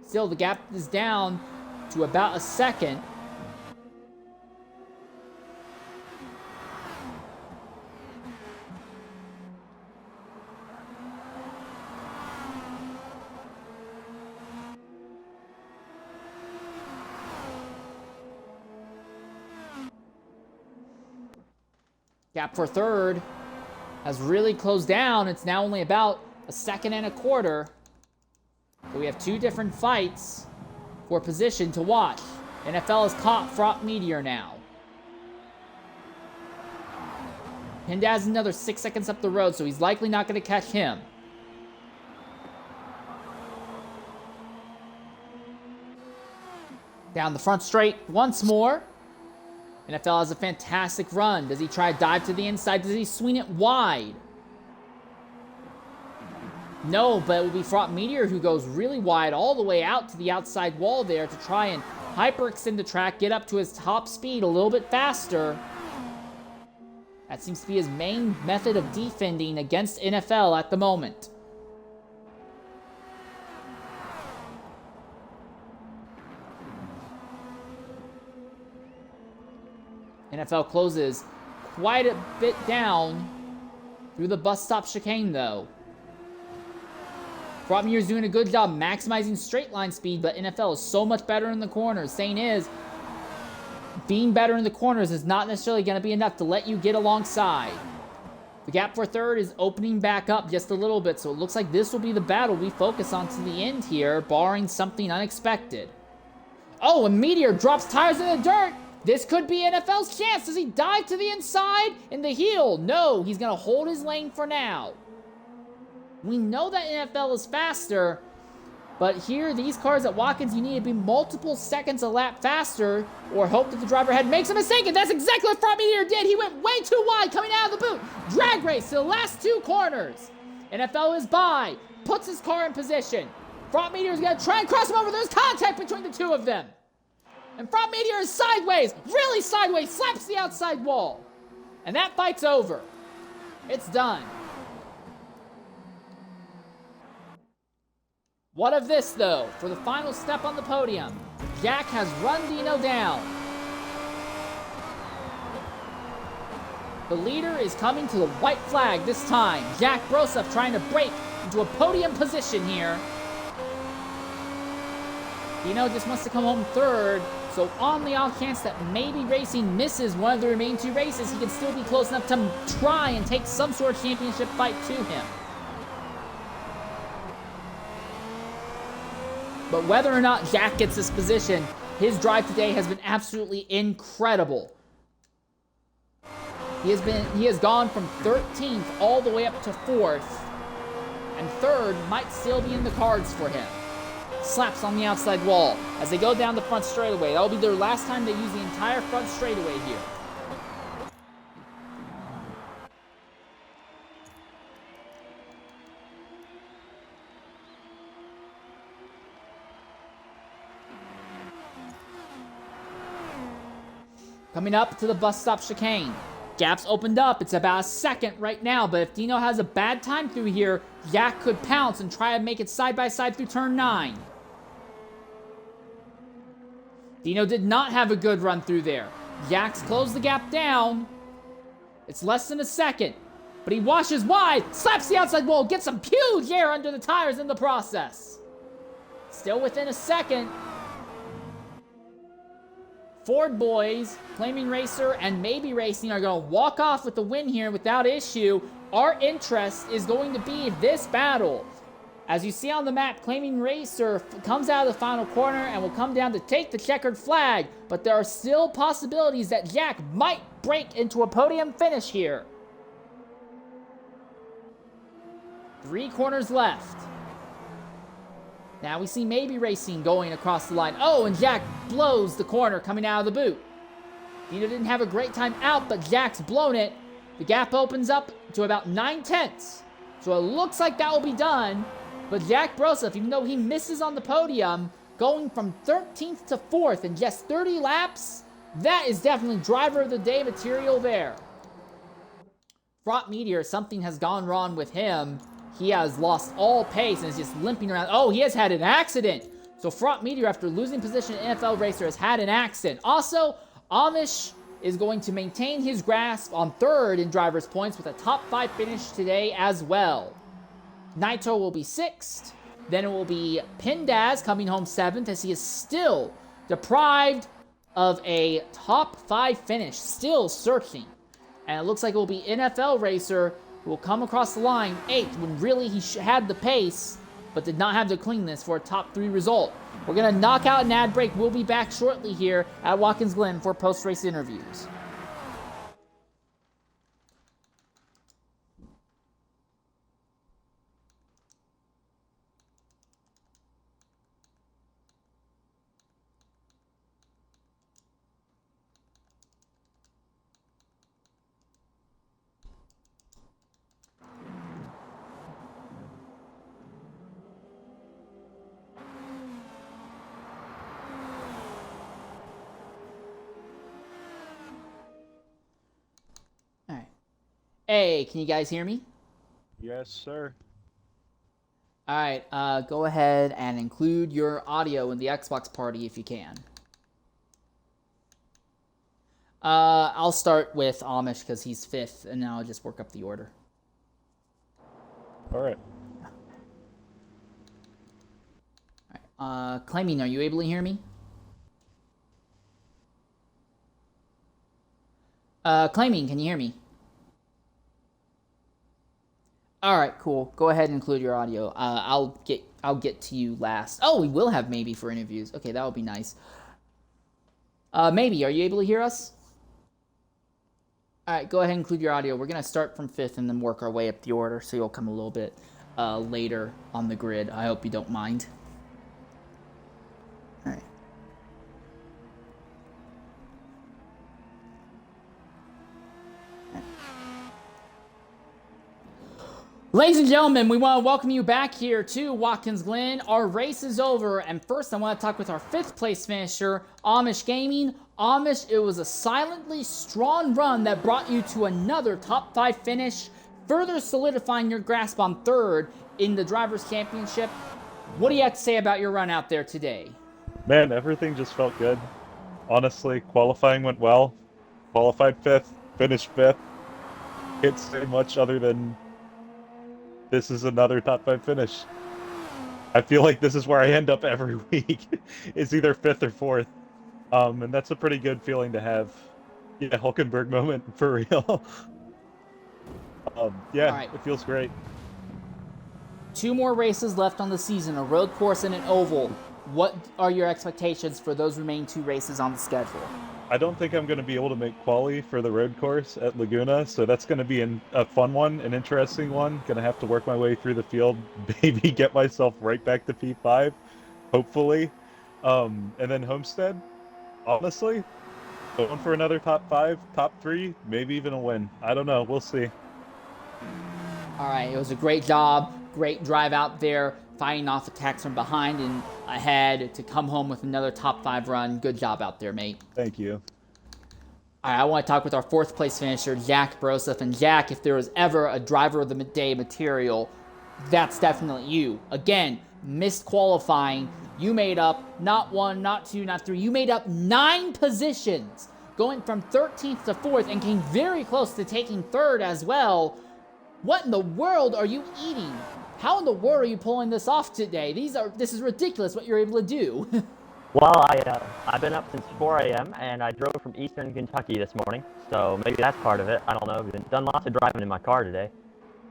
Still, the gap is down to about a second. Gap for 3rd has really closed down. It's now only about a 1.25 seconds. So we have 2 different fights for position to watch. NFL has caught Fraught Meteor now. Hindaz another 6 seconds up the road, so he's likely not going to catch him. Down the front straight once more. NFL has a fantastic run. Does he try to dive to the inside? Does he swing it wide? No, but it will be Fraught Meteor who goes really wide all the way out to the outside wall there to try and hyperextend the track, get up to his top speed a little bit faster. That seems to be his main method of defending against NFL at the moment. NFL closes quite a bit down through the bus stop chicane, though. Fraught Meteor's doing a good job maximizing straight line speed, but NFL is so much better in the corners. Saying is, being better in the corners is not necessarily going to be enough to let you get alongside. The gap for 3rd is opening back up just a little bit, so it looks like this will be the battle we focus on to the end here, barring something unexpected. Oh, and Meteor drops tires in the dirt! This could be NFL's chance. Does he dive to the inside in the heel? No, he's going to hold his lane for now. We know that NFL is faster, but here, these cars at Watkins, you need to be multiple seconds a lap faster or hope that the driver ahead makes a mistake, and that's exactly what Front Meteor did. He went way too wide coming out of the boot. Drag race to the last 2 corners. NFL is by, puts his car in position. Front Meteor is going to try and cross him over. There's contact between the 2 of them. And Front Meteor is sideways, really sideways, slaps the outside wall. And that fight's over. It's done. What of this, though? For the final step on the podium, Jack has run Dino down. The leader is coming to the white flag this time. Jack Broseph trying to break into a podium position here. Dino just wants to come home third, so on the off chance that maybe Racing misses one of the remaining 2 races, he can still be close enough to try and take some sort of championship fight to him. But whether or not Jack gets this position, his drive today has been absolutely incredible. He has gone from 13th all the way up to 4th, and 3rd might still be in the cards for him. Slaps on the outside wall as they go down the front straightaway. That'll be their last time they use the entire front straightaway here. Coming up to the bus stop chicane. Gap's opened up. It's about a second right now, but if Dino has a bad time through here, Jack could pounce and try and make it side by side through turn 9. Dino did not have a good run through there. Jack's closed the gap down. It's less than a second, but he washes wide, slaps the outside wall, gets some huge air under the tires in the process. Still within a second. Ford boys, Flaming Racer, and Maybe Racing are going to walk off with the win here without issue. Our interest is going to be this battle. As you see on the map, Flaming Racer comes out of the final corner and will come down to take the checkered flag, but there are still possibilities that Jack might break into a podium finish here. 3 corners left. Now we see Maybe Racing going across the line. Oh, and Jack blows the corner coming out of the boot. Dino didn't have a great time out, but Jack's blown it. The gap opens up to about 9/10. So it looks like that will be done. But Jack Broseph, even though he misses on the podium, going from 13th to 4th in just 30 laps, that is definitely driver of the day material there. Front Meteor, something has gone wrong with him. He has lost all pace and is just limping around. Oh, he has had an accident. So Front Meteor, after losing position in NFL Racer, has had an accident. Also, Amish is going to maintain his grasp on 3rd in driver's points with a top 5 finish today as well. Naito will be 6th. Then it will be Pindaz coming home 7th as he is still deprived of a top 5 finish. Still searching. And it looks like it will be NFL Racer who will come across the line 8th when really he had the pace but did not have the cleanness for a top 3 result. We're going to knock out an ad break. We'll be back shortly here at Watkins Glen for post-race interviews. Hey, can you guys hear me? Yes, sir. All right, go ahead and include your audio in the Xbox party if you can. I'll start with Amish because he's 5th, and then I'll just work up the order. All right. All right. Claiming, are you able to hear me? Claiming, can you hear me? All right, cool. Go ahead and include your audio. I'll get to you last. Oh, we will have maybe for interviews. Okay, that would be nice. Maybe. Are you able to hear us? All right, go ahead and include your audio. We're going to start from 5th and then work our way up the order, so you'll come a little bit later on the grid. I hope you don't mind. All right. Ladies and gentlemen, we want to welcome you back here to Watkins Glen. Our race is over, and first I want to talk with our 5th place finisher, Amish Gaming. Amish, it was a silently strong run that brought you to another top 5 finish, further solidifying your grasp on 3rd in the Drivers' Championship. What do you have to say about your run out there today? Man, everything just felt good. Honestly, qualifying went well. Qualified 5th, finished 5th. Can't say much other than this is another top 5 finish. I feel like this is where I end up every week. It's either 5th or 4th. And that's a pretty good feeling to have. Yeah, Hulkenberg moment for real. Yeah, right. It feels great. 2 more races left on the season, a road course and an oval. What are your expectations for those remaining 2 races on the schedule? I don't think I'm going to be able to make quali for the road course at Laguna, so that's going to be a fun one, an interesting one. Going to have to work my way through the field, maybe get myself right back to P5, hopefully. And then Homestead, honestly, going for another top 5, top 3, maybe even a win. I don't know. We'll see. All right, it was a great job, great drive out there, fighting off attacks from behind and ahead to come home with another top 5 run. Good job out there, mate. Thank you. All right, I want to talk with our 4th place finisher, Jack Broseph. And Jack, if there was ever a driver of the day material, that's definitely you. Again, missed qualifying. You made up not 1, not 2, not 3. You made up 9 positions, going from 13th to 4th and came very close to taking 3rd as well. What in the world are you eating? How in the world are you pulling this off today? This is ridiculous what you're able to do. Well, I've been up since 4 a.m. and I drove from Eastern Kentucky this morning, so maybe that's part of it. I don't know. I've done lots of driving in my car today.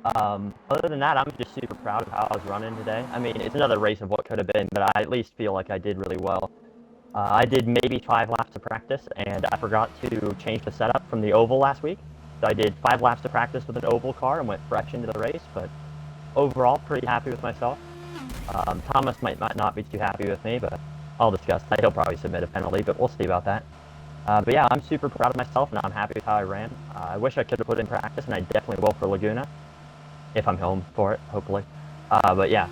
Other than that, I'm just super proud of how I was running today. I mean, it's another race of what could have been, but I at least feel like I did really well. I did maybe 5 laps of practice, and I forgot to change the setup from the oval last week. So I did 5 laps of practice with an oval car and went fresh into the race, but overall, pretty happy with myself. Thomas might not be too happy with me, but I'll discuss that. He'll probably submit a penalty, but we'll see about that. But yeah, I'm super proud of myself, and I'm happy with how I ran. I wish I could have put in practice, and I definitely will for Laguna, if I'm home for it, hopefully. But yeah,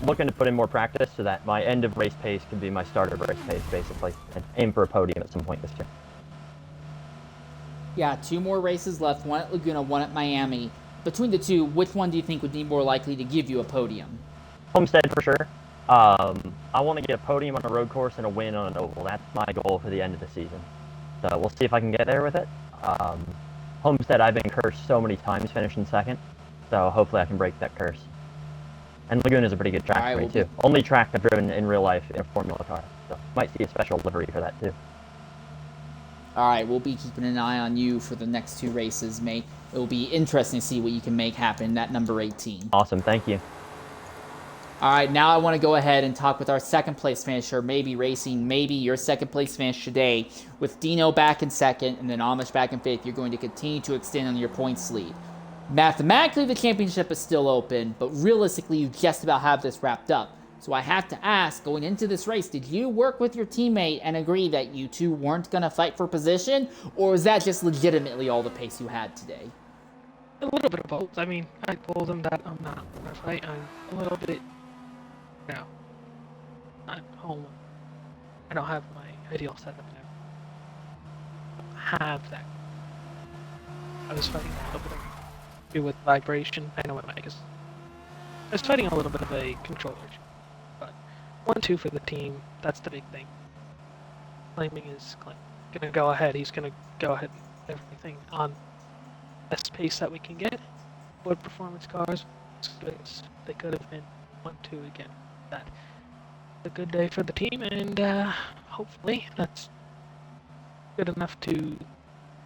looking to put in more practice so that my end of race pace can be my start of race pace, basically, and aim for a podium at some point this year. Yeah, 2 more races left, 1 at Laguna, 1 at Miami. Between the 2, which one do you think would be more likely to give you a podium? Homestead for sure. I want to get a podium on a road course and a win on an oval. That's my goal for the end of the season. So we'll see if I can get there with it. Homestead, I've been cursed so many times finishing 2nd, so hopefully I can break that curse. And Laguna's a pretty good track for me, too. Only track I've driven in real life in a Formula car, so might see a special livery for that, too. All right, we'll be keeping an eye on you for the next 2 races, mate. It will be interesting to see what you can make happen, that number 18. Awesome, thank you. All right, now I want to go ahead and talk with our 2nd place finisher, Maybe Racing. Maybe your 2nd place finish today. With Dino back in 2nd and then Amish back in 5th, you're going to continue to extend on your points lead. Mathematically, the championship is still open, but realistically, you just about have this wrapped up. So I have to ask, going into this race, did you work with your teammate and agree that you two weren't going to fight for position? Or was that just legitimately all the pace you had today? A little bit of both. I mean, I told them that I'm not going to fight. I'm a little bit, not home. I don't have my ideal setup now. Have that. I was fighting a little bit of with vibration. I know what mic is. I was fighting a little bit of a controller issue. But 1-2 for the team. That's the big thing. Claiming is gonna go ahead. He's gonna go ahead and everything on best pace that we can get. Wood performance cars, as good as they could have been. 1-2 again. That's a good day for the team, and hopefully that's good enough to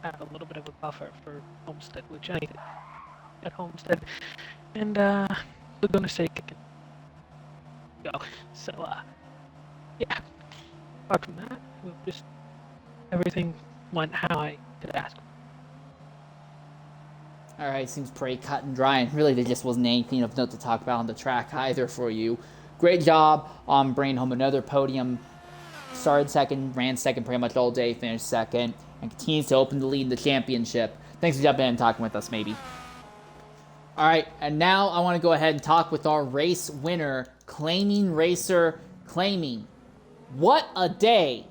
have a little bit of a buffer for Homestead, which I need at Homestead, and we're gonna say it can go. So yeah. Apart from that, we'll just everything went how I could ask. All right, seems pretty cut and dry, and really there just wasn't anything of note to talk about on the track either for you. Great job on bringing home another podium. Started second, ran second pretty much all day, finished second, and continues to open the lead in the championship. Thanks for jumping in and talking with us, maybe. All right, and now I want to go ahead and talk with our race winner, Claiming Racer Claiming. What a day!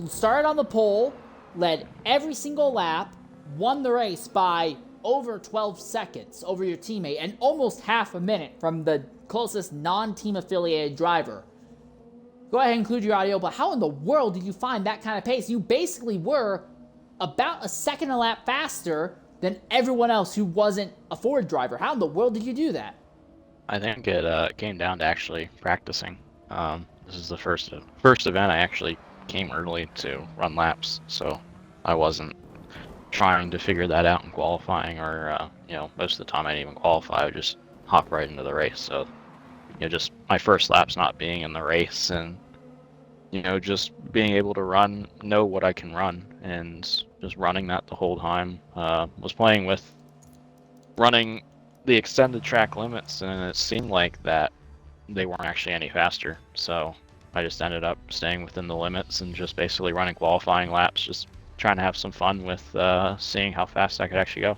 Started on the pole, led every single lap, won the race by over 12 seconds over your teammate, and almost half a minute from the closest non-team affiliated driver. Go ahead and include your audio, but how in the world did you find that kind of pace? You basically were about a second a lap faster than everyone else who wasn't a Ford driver. How in the world did you do that? I think it came down to actually practicing. This is the first event I actually came early to run laps, so I wasn't trying to figure that out in qualifying, or most of the time I didn't even qualify. I would just hop right into the race. So just my first lap's not being in the race, and just being able to know what I can run, and just running that the whole time. Was playing with running the extended track limits, and it seemed like that they weren't actually any faster. So I just ended up staying within the limits and just basically running qualifying laps, just trying to have some fun with seeing how fast I could actually go.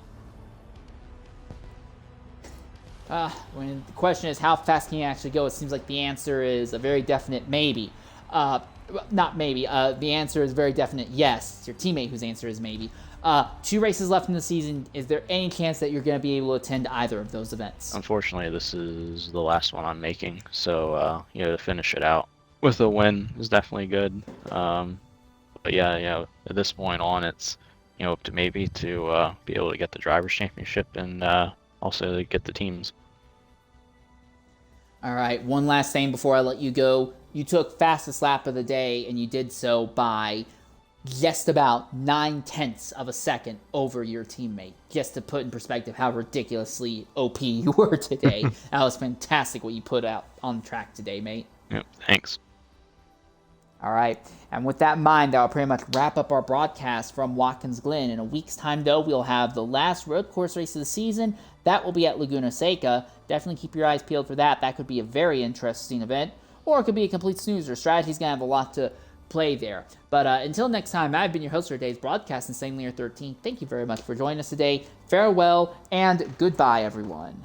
When the question is how fast can you actually go, it seems like the answer is a very definite maybe. Not maybe. The answer is very definite yes. It's your teammate whose answer is maybe. 2 races left in the season. Is there any chance that you're going to be able to attend either of those events? Unfortunately, this is the last one I'm making, so to finish it out with a win is definitely good. But yeah, at this point on, it's up to maybe to be able to get the drivers' championship and also to get the teams. All right, one last thing before I let you go. You took fastest lap of the day, and you did so by just about 9/10 of a second over your teammate. Just to put in perspective how ridiculously OP you were today. That was fantastic what you put out on track today, mate. Yep, thanks. All right, and with that in mind, that'll pretty much wrap up our broadcast from Watkins Glen. In a week's time, though, we'll have the last road course race of the season. That will be at Laguna Seca. Definitely keep your eyes peeled for that. That could be a very interesting event, or it could be a complete snoozer. Strategy's going to have a lot to play there. But until next time, I've been your host for today's broadcast, Insanely 13. Thank you very much for joining us today. Farewell, and goodbye, everyone.